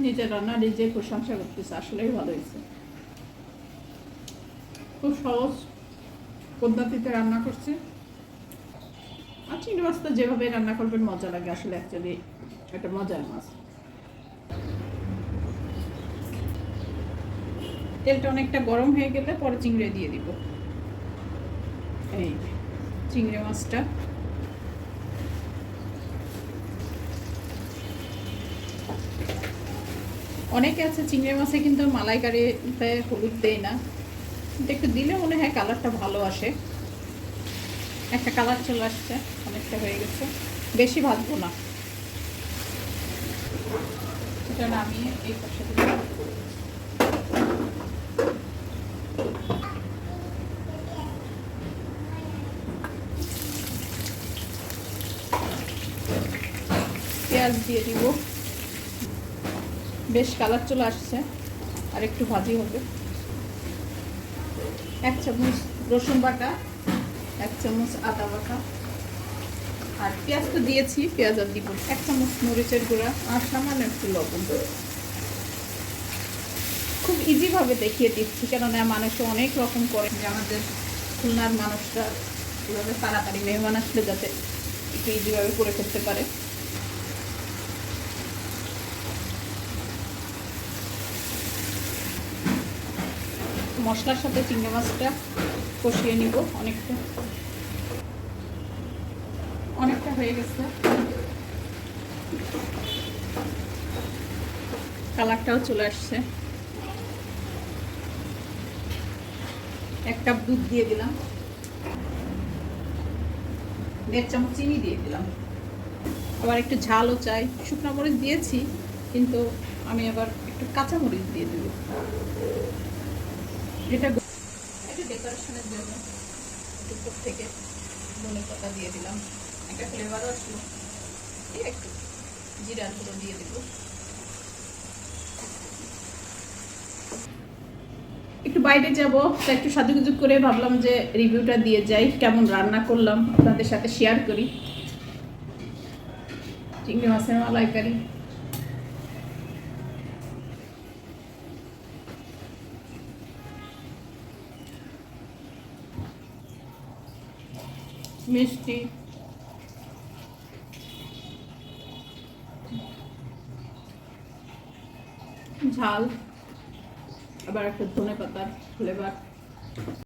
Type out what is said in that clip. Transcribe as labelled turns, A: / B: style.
A: নিজের রান্না নিজে প্রশংসা করতেছে, আসলেই ভালো হয়েছে। খুব সহজ পদ্ধতিতে রান্না করছে। আর চিংড়ি মাছটা যেভাবে রান্না করবেন মজা লাগে, আসলে অ্যাকচুয়ালি একটা মজার মাছ। তেলটা অনেকটা গরম হয়ে গেলে পরে চিংড়ি দিয়ে দিব। এই চিংড়ি মাছটা অনেকে আছে চিংড়ি মাছে কিন্তু মালাইকারিতে হলুদ দেয় না, কিন্তু একটু দিলে মনে হয় কালারটা ভালো আসে। একটা কালার চলে আসছে, অনেকটা হয়ে গেছে, বেশি ভাজবো না। এটা নামিয়ে এই পাশে দিব। পেঁয়াজ দিয়ে দিব, বেশ কালার চলে আসছে, আর একটু ভাজি হবে। 1 চামচ রসুন বাটা, 1 চামচ আদা বাটা, আর পেঁয়াজ তো দিয়েছি, পেঁয়াজ আর দিব। 1 চামচ মরিচের গুঁড়া আর সামান্য একটু লবণ। খুব ইজিভাবে দেখিয়ে দিচ্ছি, কেননা মানুষ অনেক রকম করে, যে আমাদের খুলনার মানুষরা এভাবে তাড়াতাড়ি মেহমান আসলে যাতে একটু ইজিভাবে করে করতে পারে। মশলার সাথে চিংড়ি মাছটা কষিয়ে নিব। অনেকটা হয়ে গেছে, কালারটাও চলে আসছে। 1 কাপ দুধ দিয়ে দিলাম, 1.5 চামচ চিনি দিয়ে দিলাম। আবার একটু ঝালও চাই, শুকনো মরিচ দিয়েছি, কিন্তু আমি আবার একটু কাঁচা মরিচ দিয়ে দেব। এটা ডেকোরেশনের জন্য উপর থেকে ধনে পাতা দিয়ে দিলাম, একটা ফ্লেভারও আসলো। একটু জিরার গুঁড়ো দিয়ে দেব। একটু বাইরে যাব, তাই একটু সাজুগুজু করে ভাবলাম যে রিভিউটা দিয়ে যাই, কেমন রান্না করলাম আপনাদের সাথে শেয়ার করি। চিংড়ি মাছের মালাইকারি, মিষ্টি, ঝাল, আবার একটা ধনে পাতার ফ্লেভার।